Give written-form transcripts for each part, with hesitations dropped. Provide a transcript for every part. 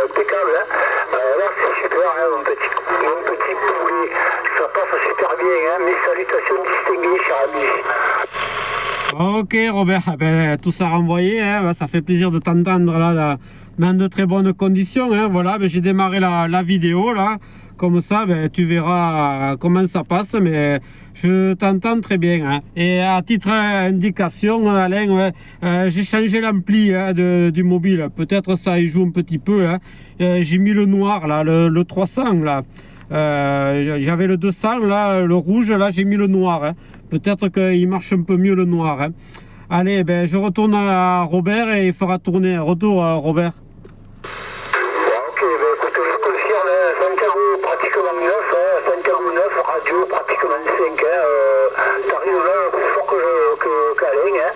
Impeccable, hein. Là c'est super, hein, mon petit poulet, ça passe super bien, hein. Mes salutations distinguées, cher ami. Ok Robert, ben, tout ça renvoyé, hein. Ça fait plaisir de t'entendre là dans de très bonnes conditions, hein. Voilà, ben, j'ai démarré la vidéo là, comme ça ben, tu verras comment ça passe, mais je t'entends très bien, hein. Et à titre d'indication, Alain, ouais, j'ai changé l'ampli, hein, du mobile, peut-être ça y joue un petit peu, hein. J'ai mis le noir là, le 300 là. J'avais le 200 là, le rouge, là j'ai mis le noir, hein. Peut-être qu'il marche un peu mieux le noir, hein. Allez, ben, je retourne à Robert et il fera tourner. Retour Robert. Ok, ben écoute, je confirme, hein, Santiago pratiquement 9, hein, Santiago 9, radio pratiquement 5, hein, t'arrives là plus fort qu'Alain, hein.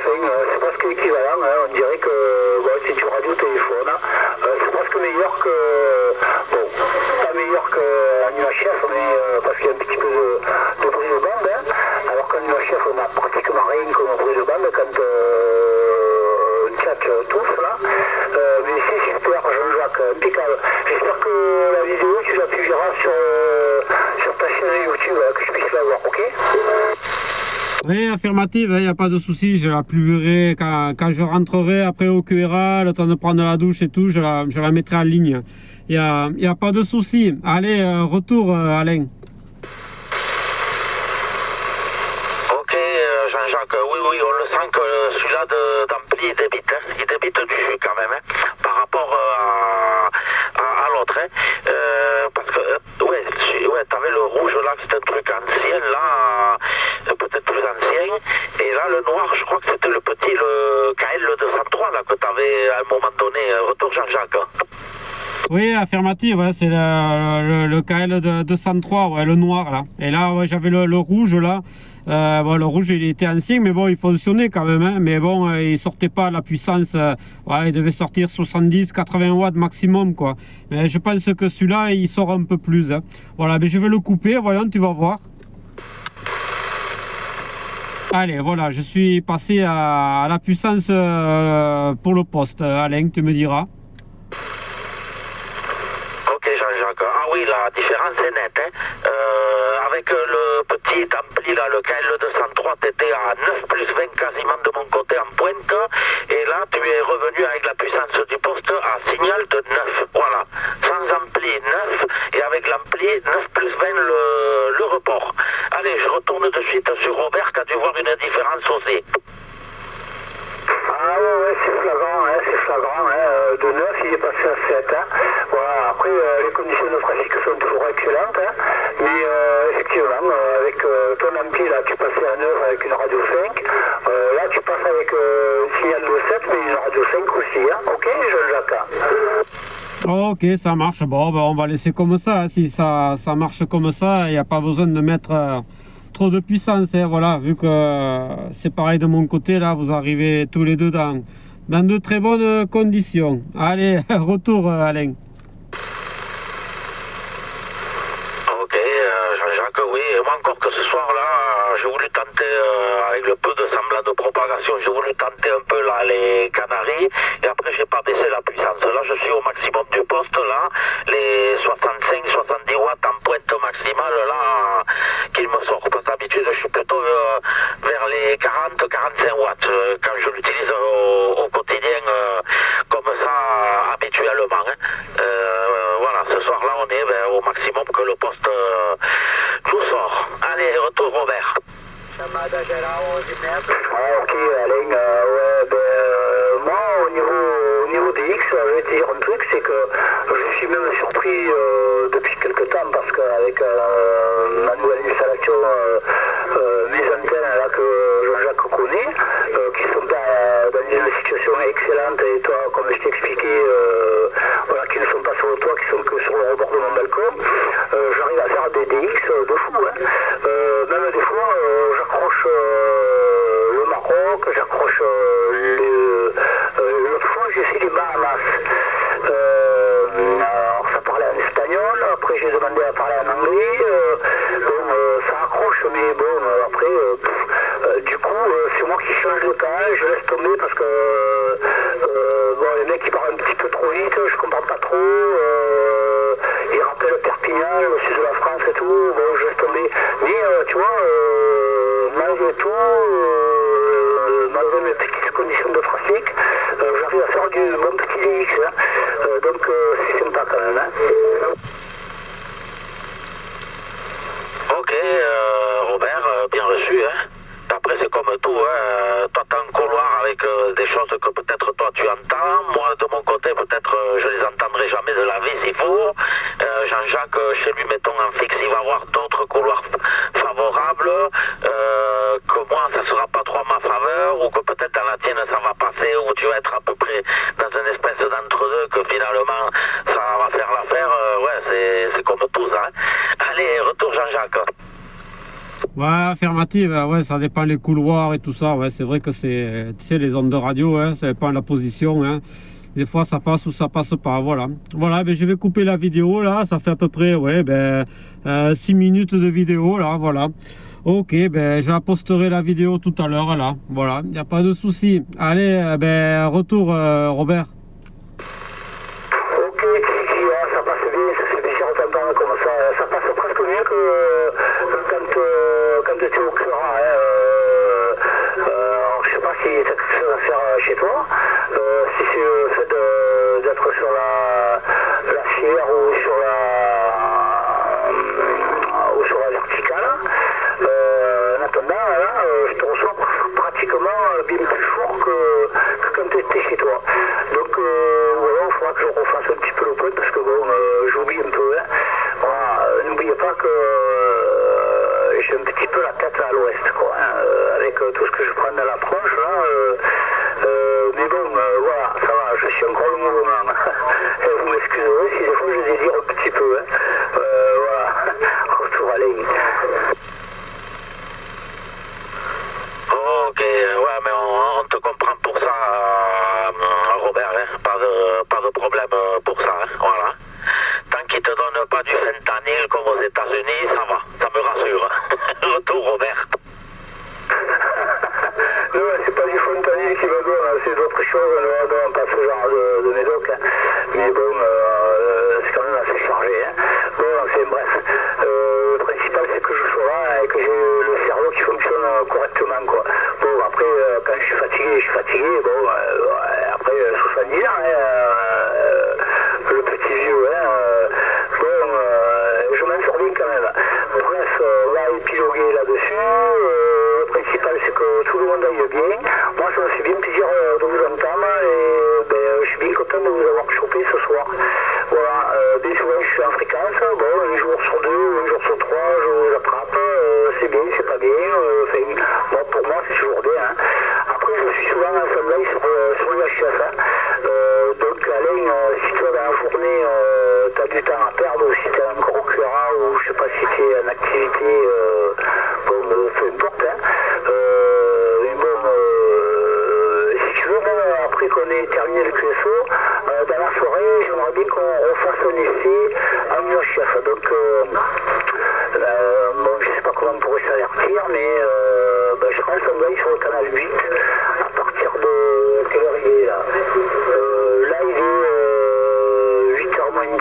C'est presque équivalent, hein, on dirait que bon, c'est du radio-téléphone, hein. C'est presque meilleur que, bon, pas meilleur qu'un UHF, mais parce qu'il y a un petit peu de bruit de bande, hein, alors qu'en UHF on a pratiquement rien comme bruit de bande quand on tchatche tous là, mais c'est super Jean-Jacques, impeccable. J'espère que la vidéo tu la publieras sur ta chaîne YouTube, que je puisse la voir, ok? Oui, affirmative, il n'y a pas de souci, je la publierai quand je rentrerai après au QRA, le temps de prendre la douche et tout, je la mettrai en ligne. Il y a pas de souci. Allez, retour Alain. Ok Jean-Jacques, oui, on le sent que celui-là d'ampli il débite, hein. Il débite du jus quand même, hein, par rapport à l'autre, hein. Parce que, ouais, t'avais le rouge là, c'était un truc ancien, là, peut-être plus ancien, et là le noir, je crois que c'était le KL 203 là, que t'avais à un moment donné. Retour Jean-Jacques. Oui, affirmative, ouais, c'est le KL de 203, ouais, le noir là. Et là, ouais, j'avais le rouge là. Bon, le rouge il était ancien, mais bon, il fonctionnait quand même, hein. Mais bon, il sortait pas la puissance. Ouais, il devait sortir 70-80 watts maximum, quoi. Mais je pense que celui-là, il sort un peu plus, hein. Voilà, mais je vais le couper, voyons, tu vas voir. Allez, voilà, je suis passé à la puissance pour le poste. Alain, tu me diras. Jean-Jacques. Ah oui, la différence est nette, hein. Avec le petit ampli là, le KL203, t'étais à 9 plus 20 quasiment de mon côté en pointe, et là tu es revenu avec la puissance du poste à signal de 9, voilà, sans ampli 9, et avec l'ampli 9 plus 20 le report. Allez, je retourne de suite sur Robert qui a dû voir une différence aussi. Ah ouais, c'est flagrant, hein, de 9 il est passé à 7, hein. Voilà, après les conditions de trafic sont toujours excellentes, hein. Mais effectivement, avec ton ampli là, tu passais à 9 avec une radio 5, là tu passes avec un signal de 7 mais une radio 5 aussi, hein. Ok Jean-Jacques? Ok, ça marche. Bon, ben, on va laisser comme ça, hein. Si ça marche comme ça, il n'y a pas besoin de mettre trop de puissance, hein. Voilà, vu que c'est pareil de mon côté, là, vous arrivez tous les deux dans de très bonnes conditions. Allez, retour Alain. Ok, Jean-Jacques, oui, moi encore que ce soir-là, j'ai voulu tenter, avec le peu de semblant de propagation, j'ai voulu tenter un peu là les Canaries, et après j'ai pas baissé la puissance. Là, je suis au maximum du poste, là, les 65-70 watts en pointe maximale, là, qu'il me sort. Parce que d'habitude, je suis plutôt vers les 40-45 watts, quand je l'utilise au quotidien, comme ça, habituellement, hein. Voilà, ce soir-là, on est au maximum que le poste nous sort. Allez, retour Robert. Ok Alain, ouais, moi au niveau des X, je vais te dire un truc, c'est que je suis même surpris depuis quelques temps parce qu'avec ma nouvelle installation, mes antennes là que Jean-Jacques connaît, qui sont dans une situation excellente, et toi, comme je t'ai expliqué, voilà, qui ne sont pas sur le toit, qui sont que sur le rebord de mon balcon, j'arrive à faire des DX de fou, hein. Même des fois, j'accroche le Maroc, j'accroche l'autre fois, j'ai fait les Bahamas. Alors ça parlait en espagnol, après j'ai demandé à parler en anglais, ça accroche, mais bon, après, du coup, c'est moi qui change le canal, je laisse tomber parce que bon, les mecs ils parlent un petit peu je comprends pas trop. Il rappelle Perpignan, le sud de la France et tout. Bon, je laisse tomber. Mais tu vois, malgré tout, malgré mes petites conditions de trafic, j'arrive à faire du bon petit DX. Hein. Donc c'est sympa quand même. Hein. Ok, Robert, bien reçu. Hein. Après, c'est comme tout. Hein. Toi, t'as un couloir avec des choses que peut-être toi tu entends. Moi, de mon côté, peut-être je les entendrai jamais de la vie s'il faut. Jean-Jacques, chez lui, mettons en fixe, il va avoir d'autres couloirs favorables. Que moi, ça sera pas trop à ma faveur. Ou que peut-être dans la tienne, ça va passer. Ou tu vas être à peu près dans une espèce d'entre-deux que finalement, ça va faire l'affaire. Ouais, c'est comme tout ça. Hein. Allez, retour Jean-Jacques. Ouais, affirmative, ouais, ça dépend les couloirs et tout ça. Ouais, c'est vrai que c'est, tu sais, les ondes de radio, hein, ça dépend de la position. Hein. Des fois, ça passe ou ça passe pas. Voilà. Voilà, ben, je vais couper la vidéo là. Ça fait à peu près, ouais, 6 minutes de vidéo là. Voilà. Ok, ben, je la posterai la vidéo tout à l'heure là. Voilà, il n'y a pas de souci. Allez, ben, retour, Robert. Ok, ça passe bien, ça fait plaisir d'entendre comme ça. Ça passe presque mieux que quand tu es au Cura. Hein. Alors, je sais pas si tu as quelque chose à faire chez toi. Si c'est le fait d'être sur la fière ou sur la verticale. En attendant, là, je te reçois pratiquement bien plus fort que quand tu étais chez toi. Donc, voilà, il faudra que je refasse un petit peu le point parce que bon, j'oublie un peu. Hein. Voilà, n'oubliez pas que j'ai un petit peu la tête à l'ouest, quoi, hein, avec tout ce que je prends dans l'approche, là. Mais bon, voilà, ça va, je suis encore le mouvement. Et vous m'excuserez si des fois je désire un petit peu. Hein. Voilà, retour à ligne. Ok, ouais, mais on te comprend pour ça, Robert, hein. Pas de problème pour ça, hein. Voilà. Tant qu'ils te donnent pas du fentanyl comme aux États-Unis, ça va, ça me rassure. Retour, Robert. Non, c'est pas du fentanyl qui va donner, c'est d'autres choses, non, pas ce genre de médoc. Hein. Mais bon, c'est quand même assez chargé. Hein. Bon, c'est bref. Le principal, c'est que je sois là et que j'ai le cerveau qui fonctionne correctement, quoi. Bon, après, quand je suis fatigué. Bon, après, 70 ans, hein, le petit vieux, hein. Bon, je m'en sors bien quand même. Bref, on va épiloguer là-dessus. Le principal, c'est que tout le monde aille bien. Moi, ça me fait bien plaisir de vous entendre et je suis bien content de vous avoir chopé ce soir. Voilà, bien souvent, je suis en fréquence. Bon, un jour sur deux, un jour sur trois, je vous attrape. C'est bien, c'est pas bien. Bon, pour moi, c'est toujours bien. Hein. Après, je suis souvent en stand-by sur l'UHF. Hein. Donc, Alain, si toi, dans la journée, tu as du temps à perdre, ou si tu es encore au Cura, ou je sais pas si tu es en activité, bon, peu importe. Hein. Mais bon, si tu veux, même après qu'on ait terminé le QSO, dans la soirée, j'aimerais bien qu'on refasse un essai en UHF. Donc, bon, je sais pas comment on pourrait s'avertir, mais je serai en stand-by sur le canal 8 à partir de quelle heure il est là. Là, il est 8h moins 10.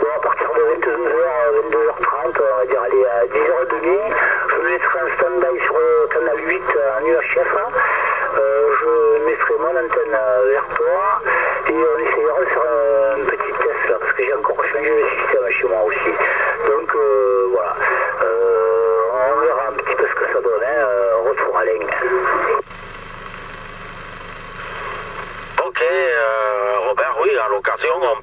Bon, à partir de 22h30, on va dire, allez, à 10h30, je me mettrai en stand-by sur le canal 8 en UHF. Je mettrai mon antenne vers toi et on essayera de faire un petit test là, parce que j'ai encore changé le système chez moi aussi. Donc, voilà. On verra un petit peu ce que ça donne. Hein. Retour à ligne. Ok, Robert, oui, à l'occasion, on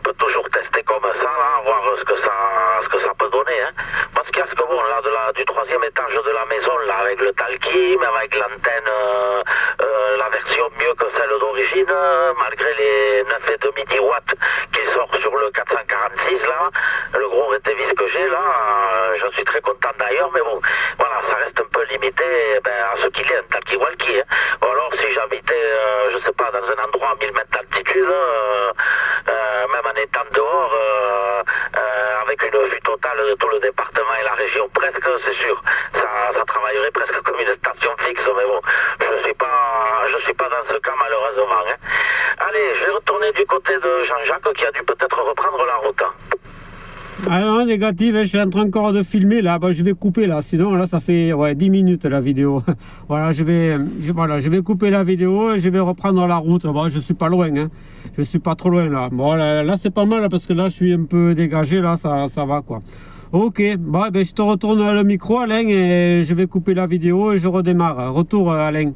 peut toujours tester comme ça, là, voir ce que ça peut donner. Hein. Parce qu'il y a ce que bon, là, du troisième étage de la maison, là, avec le talkim, avec l'antenne, la version mieux que celle d'origine, malgré les 9,5 watts qui sort sur le 446, là, le gros rétévis que j'ai, là, je suis très content d'ailleurs, mais bon, voilà, ça reste un peu limité à ce qu'il est, un talkie-walkie. Hein. Ou alors, si j'habitais, je sais pas, dans un endroit à 1000 mètres d'altitude, même en étant dehors, avec une vue totale de tout le département et la région, presque, c'est sûr, ça travaillerait presque comme une station fixe, mais bon, je suis pas dans ce cas malheureusement. Hein. Allez, je vais retourner retourner du côté de Jean-Jacques qui a dû peut-être reprendre la route. Ah non, négatif, je suis en train encore de filmer là, je vais couper là, sinon là ça fait 10 minutes la vidéo. Voilà, je vais couper la vidéo et je vais reprendre la route. Bon, je suis pas loin, hein. Je suis pas trop loin là. Bon, là c'est pas mal parce que là je suis un peu dégagé, là ça va quoi. Ok, bon, je te retourne le micro Alain et je vais couper la vidéo et je redémarre. Retour Alain.